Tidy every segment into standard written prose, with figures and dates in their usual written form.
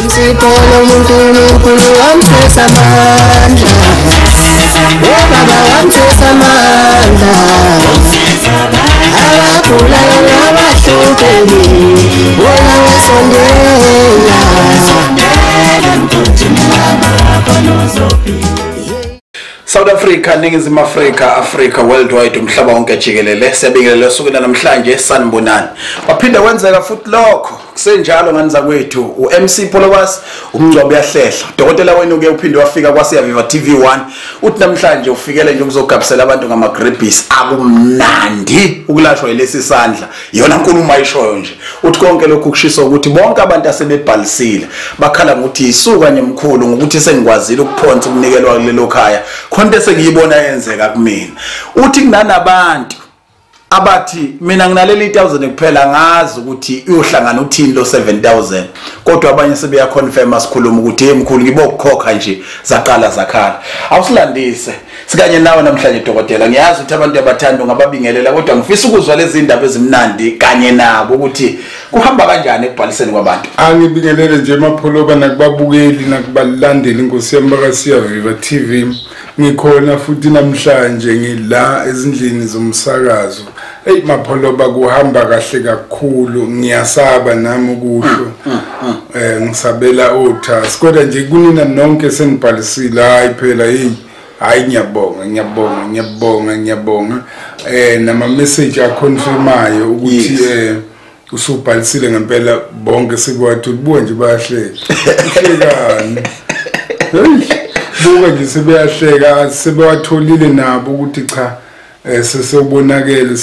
Insipolo uNkulunkulu wamthesa amandla, Baba wamthesa amandla, abagulayo nabahluphi bona wesondela. South Africa, Ningizimu Africa, Africa worldwide, umhlaba wonke jikelele. Siyabingelela sukela namhlanje sanibonani. Waphinda kwenzeka futhi lokho kusenjalo nganiza kwethu uMC Polobas Mngcwabo Uyahlehla. Dokotela wenu ke uphinde wafika kwaSiyaviva TV1. Uthi namhlanje ufikele nje ukuzogabisela abantu ngamagrapes akumnandi ukulashwa yilesi sandla. Yona nkulumo ayishoyo nje. Uthi konke lokhu kushisa ukuthi bonke abantu asebebhalisile bakhala ngokuthi isuka nemkhulu ngokuthi sengikwazile ukuphonsa ukunikelwa kulelo khaya. Konke sengiyibona yenzeka kumina. Uthi kunanabantu abathi mina nginaleli 1000 kuphela ngazi ukuthi uyohlangana uthini lo 7000 kodwa abanye sebeya confirm asikhuluma ukuthi emkhulu ngibokukhokha nje zaqala zakhala. Awusilandise sikanye nawe namhlanje dokotela. Ngiyazi ukuthi abantu abathanda ungababingelela kodwa ngifisa ukuzwa lezi indaba ezimnandi kanye nabo ukuthi kuhamba kanjani ekubhaliseni kwabantu. Angibingelele nje mapholoba nakubabukeli nakubalandeli inkosi yami kaSiyaviva TV. Ngikhona futhi namhlanje ngila ezindlini zomsakazo. Hey mapholoba kuhamba kahle kakhulu, ngiyasaba nami ukusho. Ngisabela othas kodwa nje kunina nonke senibhalisile hayi phela hayi ngiyabonga nama message aconfirmayo ukuthi usubhalisile ngempela bonke sibathula buka nje bayahleka. Buka nje sebeyahleka sebewatholile nabo ukuthi cha sesebonakele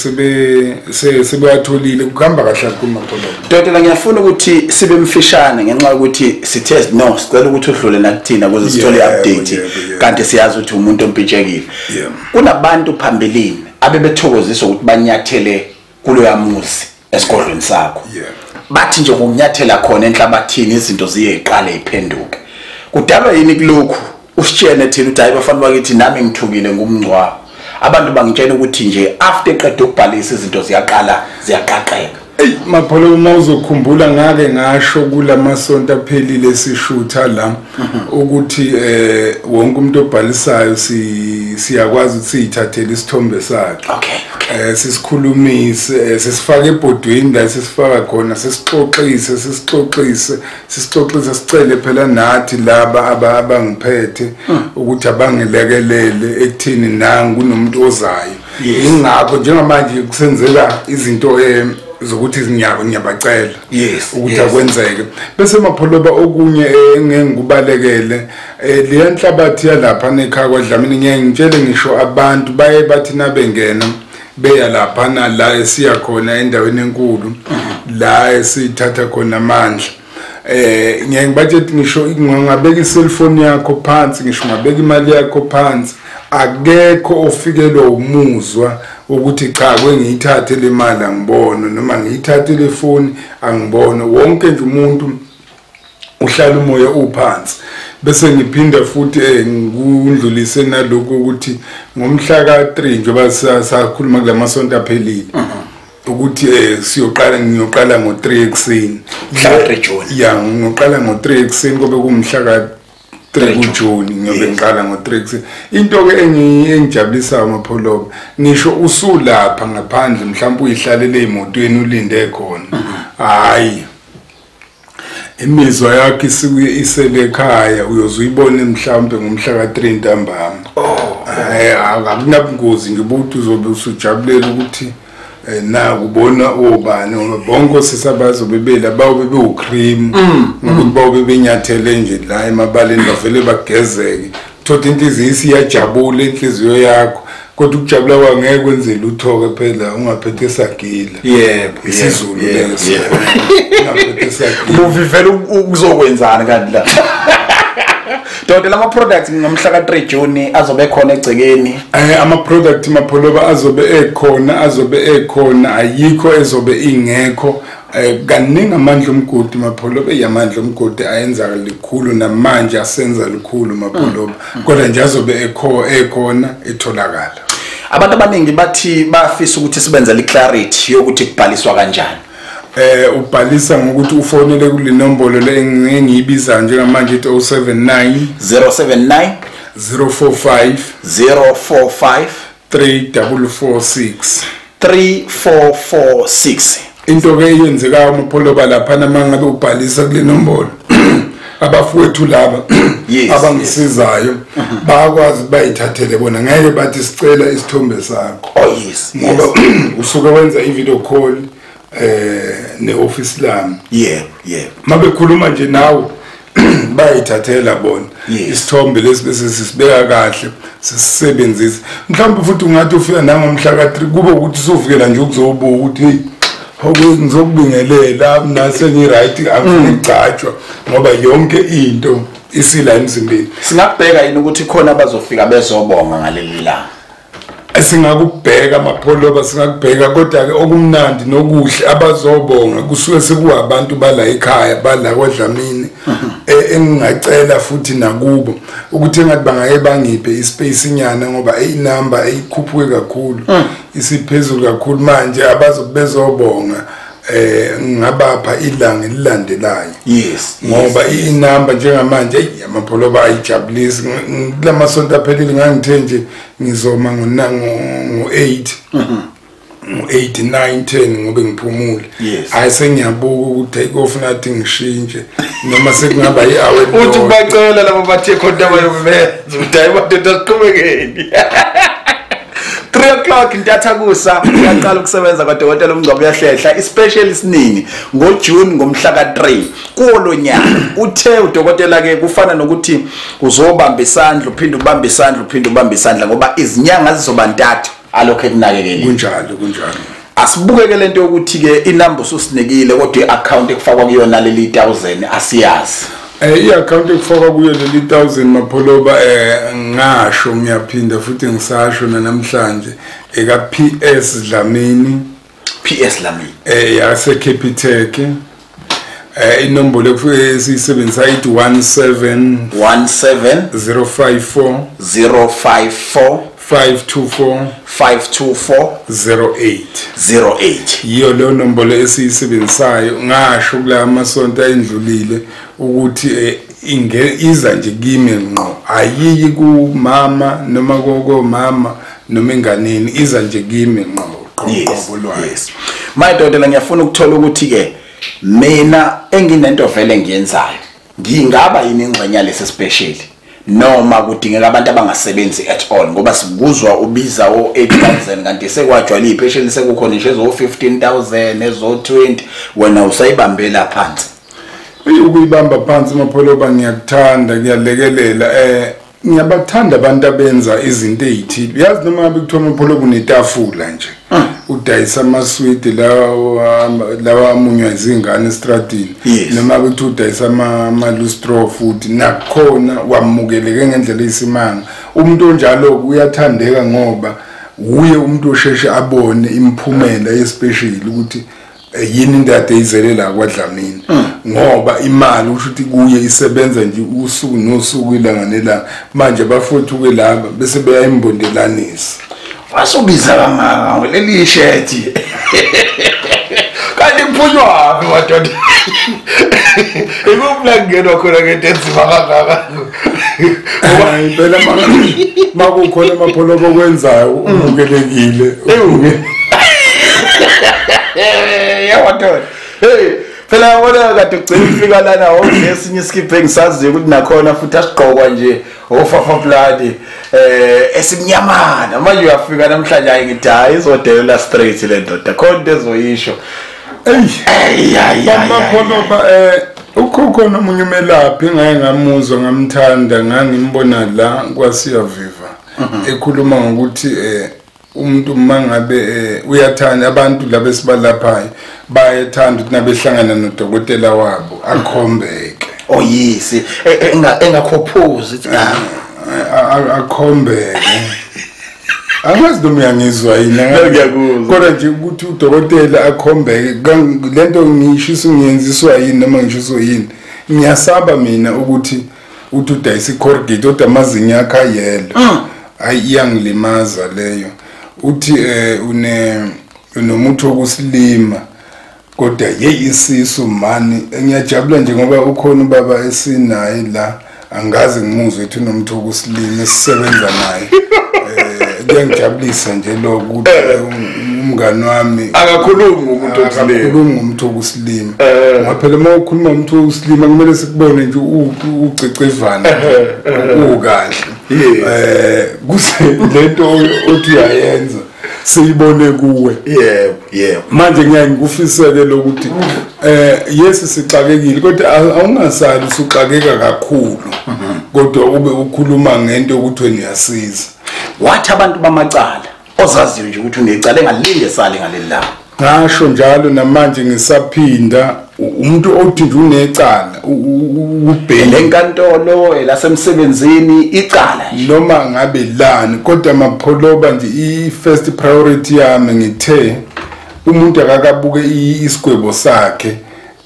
sebewatholile kuhamba kahle kakhulu mapholoba. Dokotela ngiyafuna ukuthi sibe mfishane ngenxa yokuthi sithe no sicela ukuthi udlule nakuthina ukuze sithole update kanti siyazi ukuthi umuntu ompitshekile. Kunabantu phambilini abebethokozisa ukuthi banyathele kulo yamuzi esigodlweni sakho. Bathi nje ngokunyathela khona enhlabathini izinto ziyeqala iphenduke. Kudalwa yini kulokhu? Usitshene thina ukuthi hayi bafana bakithi nami ngithukile ngumngcwabo. Abantu bangitshela ukuthi nje after eqeda ukubhalisa izinto ziyaqala ziyaqaqeka. Mapholo uma uzokhumbula ngake ngasho kulamasonto aphelile sishutha la ukuthi wonke umuntu obhalisayo siyakwazi ukuthi sithathele isithombe sakhe. Okay. Sisikhulumise sisifake ebhodweni la sisifaka khona sisixoxise sicele phela nathi laba abangiphethe ukuthi abangilekelele ekuthini nangu kunomuntu ozayo. Ingakho njengamanje kusenzeka izinto zokuthi ngiyabacela ukuthi akwenzeke bese mapholoba okunye ngengikubalekele le nhlabathi yalapha nekhaya kwaDlamini ngiyangitshela ngisho abantu baye bathi nabengena beya lapha la esiya khona endaweni enkulu la esithatha khona amandla ngiyangibathi ngisho ngingabeka iselfone yakho phansi ngisho ngabeka imali yakho phansi akekho ofikelwa umuzwa ukuthi cha kwengiyithathe le mali angibona noma ngiyithathe le phone angibona wonke nje umuntu uhlala umoya uphansi bese ngiphinda futhi ngikundlulise naloko ukuthi ngomhla ka3 njengoba sakhuluma kulamasonto aphelile ukuthi ngiyoqala ngo3 ekseni ngiyoqala ngo3 ekseni kube kumhla ka3 kuJuni ngiyobe ngiqala ngo3 ekseni. Into ke engijabulisa mapholoba ngisho usulapha ngaphandle mhlawumbe uyihlalele emotweni ulinde khona hayi imizwa yakhe isele ekhaya uyozuyibona mhlawumbe ngomhla ka3 ntambama. Akunabungozi ngibuthi uzobe usujabulela ukuthi na kubona obani bonke sisabazo bebela bawo bebe ucream ngokuthi bawo bebenyathele nje la emabaleni bavele bagezeke thothi inhliziyo isiyajabula inhliziyo yakho kodwa ukujabula kwangeke kwenze lutho ke phela ungaphethe sagila. Isizulu leso ungaphethe sagila uvivela ukuzokwenzana kanti la. Dokotela ama products ngomhla ka3 June azobe khona egcekeni. Ama product mapholoba azobe ekhona ayikho ezobe ingekho. Kaningi amandla omgodi mapholoba eyamandla omgodi ayenza likhulu namanje asenza likhulu mapholoba kodwa nje azobe ekhona etholakala. Abantu abaningi bathi bafisa ukuthi sibenze le clarity yokuthi kubhaliswa kanjani. ubhalisa ngokuthi ufonele kule nombolo le engiyibiza njengamanje 079 045 3446 into ke yenzeka amapholoba lapha namangabe ubhalisa kule nombolo abafowethu laba abangisizayo bayakwazi bayithathele bona ngeke bathi sicela isithombe sakho ngoba usuke wenza i-video call ne-office lami mabekhuluma nje nawe bayithathela bona isithombe lesi bese sisibeka kahle sisebenzisa mhlawumbe futhi ungathi ufika nangomhla ka3 kube ukuthi uzovikela nje ukuzobuka ukuthi ngizokubingelela nase ngiright angigcatshwa ngoba yonke into isila emzimbeni. Singabheka yini ukuthi khona abazofika bezobonga ngaleli langa? Singakubheka amapholoba singakubheka kodwa ke okumnandi nokuhle abazobonga kusuke sekuwabantu bala ekhaya bala kwaDlamini engingacela futhi nakubo ukuthi engathi bangaye bangiphe ispace inyana ngoba inamba eyikhuphuke kakhulu isiphezulu kakhulu manje abazobezobonga ngabapha ilanga elilandelayo ngoba inamba njengamanje amapholoba ayijabulisi kulamasonto aphelile ngangithe nje ngizoma ngo8 ngo8 9 10 ngobe ngiphumule ayisengiyabuka ukuthi take off nathi ngishintshe noma sekungaba i-hour uthi bacela labo bathe khona bayomenza ukuthi ayibadoda siqhubekeni 3 o'clock intathakusa uyaqala ukusebenza kaDr. Mngcwabo Uyahlehla especially isiningi ngoJune ngomhla ka3 kolonyaka uthe uDokotela ke kufana nokuthi uzobamba isandla uphinde ubambe isandla uphinde ubambe isandla ngoba izinyanga zizoba ntathu alokho ekunakekele kunjalo asibuke lento yokuthi ke inamba ususinikile kodwa iaccount ekufakwa kuyona leli 1000 asiyazi i-account ekufakwa kuyo leli 1000 mapholoba ngasho ngiyaphinda futhi ngisasho namhlanje eka PS Dlamini yase Capitec inombolo esiyisebenzisa ithi 17 054 524 08 yiyo lo nombolo esiyisebenzisayo ngasho kula masonto endlulile ukuthi iza nje kimi ngqo ayiyi ku mama noma mama noma enganeni iza nje kimi ngqo qoqobo lwayo mayidoda ngiyafuna ukuthola ukuthi ke mina enginento vele ngiyenzayo ngingaba yini ingxenya lesi special noma kudingeka abantu abangasebenzi at all ngoba sikuzwa ubiza o8000 kanti sekwajwala iphesheli sekukhona nje ezo15000 ezo20 wena usayibambela phansi ukuyibamba phansi mapholoba ngiyakuthanda ngiyalekelela ngiyabathanda abantu abenza izinto ezithile yazi noma ngabe kuthiwa mapholoba unetafula nje udayisa amaswidi lawa amunywa izingane estradini noma ukuthi udayisa amalustro futhi nakhona wamukeleke ngendlela eyisimanga umuntu onjalo uyathandeka ngoba uye umuntu osheshe abone imphumela yespecial ukuthi yini into ade izelela kwaDlamini ngoba imali usho ukuthi kuye isebenza nje usuku nosuku ilanga nelanga manje bafuthu ke laba bese beyayimbondelanisa wasubiza kangaka leli shirt kanti kuphunywa madoda ikupla ngeno khona ngetenziva kangaka ngoba impela makukhona amapholoba okwenzayo umukelekile yawadoda phela wona kade ugcina ufika lana esinye iskiphe engisaziyo ukuthi nakhona futhi asigqokwa nje ofafa blood esimnyamana manje uyafika namhlanje ayingidayi izodelela straight le ndoda khona ezoyisho amapholoba ukhona umunye umelaphi ngaye ngamuzwa ngamthanda ngangimbona la kwaSiyaviva ekhuluma ngokuthi umuntu mangabe uyathanda abantu laba sibalaphayo bayathanda ukuthi nabehlangana noDokotela wabo akhombeke yisi engakhophuzi akhombeke angazi noma uyangizwa yini kodwa nje ukuthi uDokotela akhombeke lento ngishisa ngiyenziswa yini noma ngishiso yini ngiyasaba mina ukuthi udayisa icorrugate kodwa amazinyo akhe ayelo ayiyangilimaza leyo uthi unomuntu wokusilima kodwa isisu mani ngiyajabula nje ngoba ukhona ubaba esinaye la angazi ngimuzwe ethi unomthuku usilime sisebenza naye kuyangijabulisa nje lokho ukuthi umngani wami akakhulumi umuntu osilima akakhulumi ngomthuku usilime ngoba phela uma ukhuluma ngomthuku usilima kumele sikubone nje ucecevana ukahle kuse lento othi uyayenza siyibone kuwe yebo manje ngiyaye ngikufisele lokuthi yesi sixakekile kodwa awungasali usuxakeka kakhulu kodwa ube ukhuluma ngento ukuthi wena uyasiza wathi abantu bamacala ozaziyo nje ukuthi unecala engalinde sale ngaleli ngasho njalo namanje ngisaphinda umuntu othi nje unecala ubhele enkantolo elasemsebenzini icala noma ngabe lani kodwa mapholoba nje i-first priority yami ngithe umuntu akakabuke isigwebo sakhe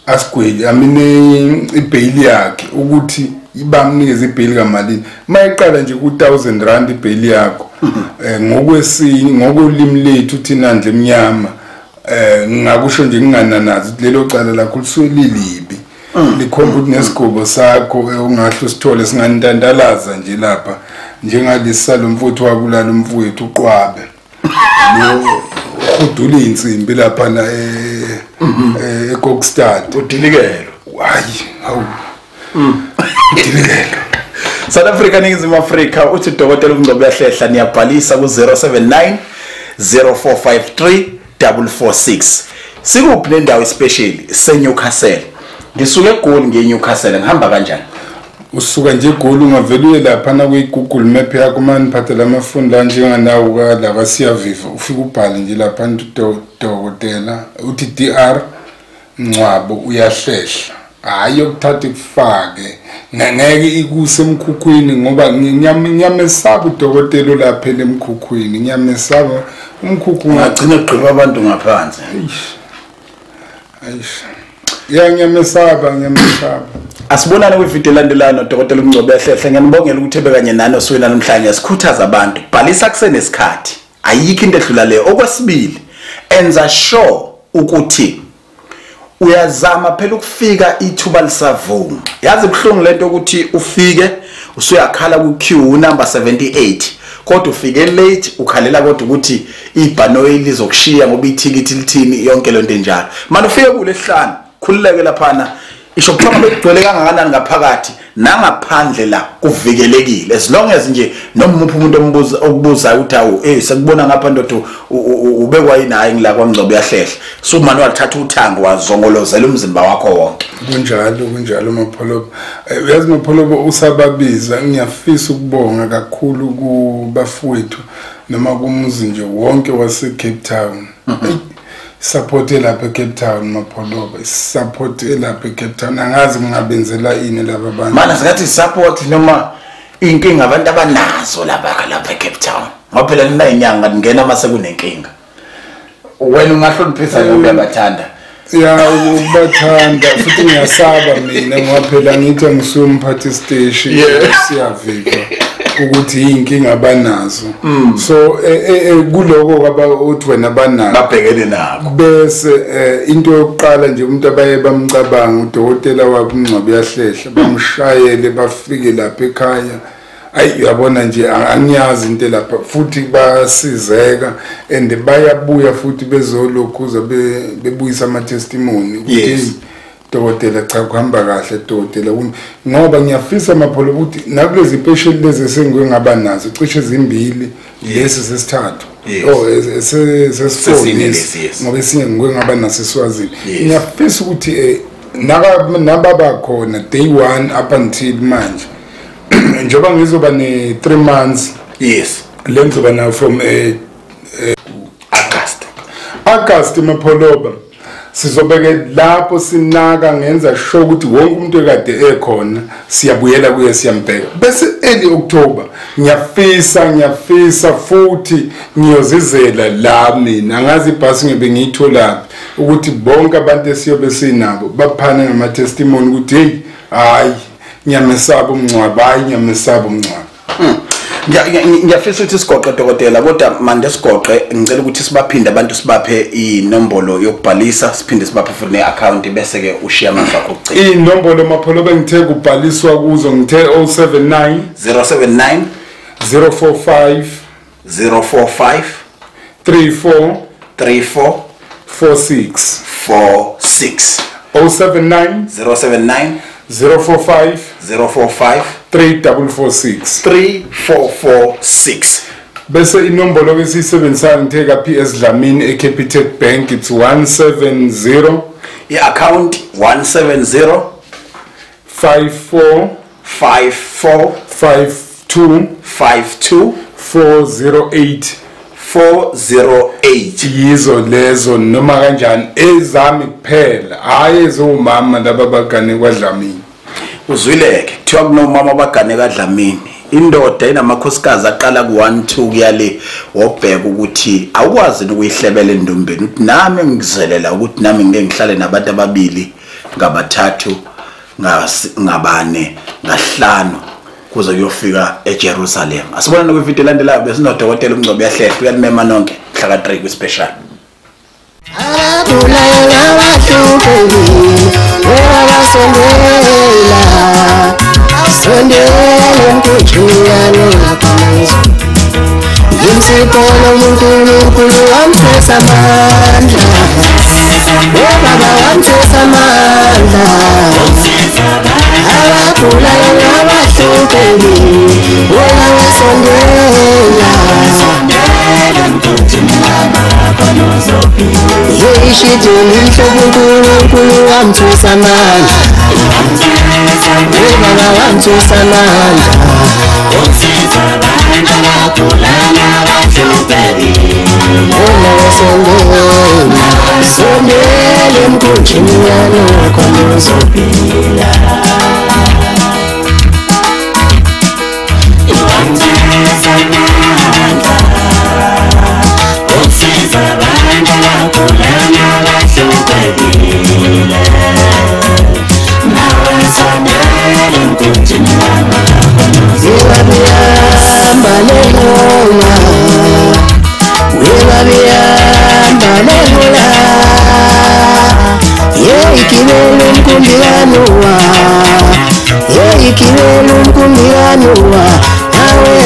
asigwele amine ibail yakhe ukuthi bamnikeze ibail kamalini mayiqala nje ku1000 rand ibail yakho ngokwesini ngokulimi lethu thina ndle emnyama ngakusho nje ngingananazi lelo cala lakho lisuke lilibi likhomba ukuthi nesigwebo sakho ungahle usithole singanintandalaza nje lapha njengalesalo mfuthu wabulala umfowethu uqwabe lo udula insimbi lapha na eKokstad udilikelo hayi hawu udilikelo South Africa Ningizimu Afrika uthi dr. Mngcwabo Uyahlehla niyabhalisa ku 079 0453 446 sikuphi nendawo especially seNewcastle ngisuke eGoli ngeNewcastle ngihamba kanjani usuka nje eGoli ungavela uye lapha na kwi-Google map yakho manje phathela amafoni la njenganawo ka la siyaviva ufika ubhale nje lapha udokotela uthi dr. Mngcwabo Uyahlehla hayi ukuthatha ikufake ngeke ikuse emkhukhwini ngoba ngiyamesaba udokotela lapha emkhukhwini ngiyamesaba umkhukhu ngagcina ugqiba abantu ngaphansi ngiyamesaba asibonane kwivideo elandelana dr. Mngcwabo Uyahlehla ngiyanibongela ukuthi ebekanye nani osukwini namhlanje sikhuthaza abantu bhalisa kusenesikhathi ayikho into edlula leyo okwesibili enza sure ukuthi uyazama phela ukufika ithuba lisavuma yazi ibhlungu lento ukuthi ufike usuyakhala ku queue number 78 kodwa ufike late ukhalela kodwa ukuthi ibhanoyi lizokushiya ngoba ithikithi lithini yonke lento enjalo manje ufike kule hlanu khululeke laphana isho kuthoma bekugcwele kangakanani ngaphakathi nangaphandle la kuvikelekile as long as nje noma umuntu ombuza okubuza ukuthi awu sekubona ngapha ndodo ubekwa yini hayi ngila kwaMngcwabo Uyahlehla so manje walithatha uthango wazongolozela umzimba wakho wonke kunjalo mapholobo uyazi mapholobo usababiza ngiyafisa ukubonga kakhulu kubafowethu noma kumuzi nje wonke wase Cape Town support lapha eCape Town mapholoba support lapha eCape Town angazi ngingabenzela ini laba bantu mana singathi support noma inkinga abantu abanazo lapha eCape Town ngoba phela nina inyanga ngena mase kunenkinga wena ungahloniphisa ngoba uyabathanda ubathanda futhi ngiyasaba mina ngoba phela ngithi ngisuka umphathi station siyaviva ukuthi inkinga abanazo so kuloko kwaba uthi wena banazo babhekene nabo bese into yokuqala nje umuntu abaye bamcabanga udokotela wabo Mngcwabo Uyahlehla bamshayele bafike lapha ekhaya ayi uyabona nje angiyazi into lapha futhi basizeka and bayabuya futhi bezolokhuza bebuyisa ama testimony ukuthi dokotela cha kuhamba kahle dokotela ngoba ngiyafisa amapholo ukuthi nakulezi patient lezi sengiwe ngaba nazo cishe zimbili lesi sesithathu sesifoni ngoba esinye ngiwe ngaba naso eSwazini ngiyafisa ukuthi nababa khona day 1 up until manje njoba ngizoba ne 3 months lenzoba na from August mapholoba sizobeke lapho sinaka ngenza sure ukuthi wonke umuntu ekade ekhona siyabuyela kuye siyambheka bese early October ngiyafisa futhi ngiyozizela la mina ngazi ibhasi ngebe ngiyithola ukuthi bonke abantu esiyobe sinabo baphana ngama testimony ukuthi hey hayi nyamesaba umngcwabo hayi nyamesaba umngcwabo Ngiyafisa ukuthi sigoqe dokotela kodwa manje sigoqe ngicela ukuthi sibaphinde abantu sibaphe inombolo yokubhalisa siphinde sibaphe futhi ne-account bese ke ushiya amandla akho okucina. Inombolo mapholo bengithe kubhaliswa kuzo ngithe 079 045 34 46 079 045 3446 bese inombolo ke siyisebenzisayo ngithe kaphi esidlamini eCapitec Bank it's 170 i-account 170 54 52 408 yizo lezo noma kanjani ezami kuphela hayi ezomama laba bagane kwaDlamini. Uzwileke kuthiwa kunomama abagane kaDlamini indoda inamakhosikazi aqala ku1 2 kuyale wobheka ukuthi awukwazi ukuyihlebela endombeni uthi nami ngizelela ukuthi nami ngeke ngihlale nabantu ababili ngabathathu ngabane ngahlanu kuze kuyofika eJerusalem. Asibona kwivideo elandelayo bese noDr. Mngcwabo Uyahlehla uyanimema nonke mhla ka3 kwispecial. Ngimsipolo uNkulunkulu wamthesa amandla Baba wamthesa amandla abagulayo nabahluphi wena wesondela yishito lihlobo uNkulunkulu wamthesa amandla Baba wamthesa amandla sondele mkunjini yanokho nozopila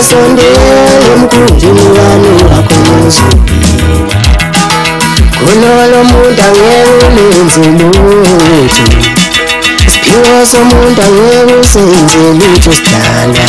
sondele mkunjini wakho nozopila kunolo muntu angeke ulenze lutho siphiwo somuntu angeke usenze lutho sidala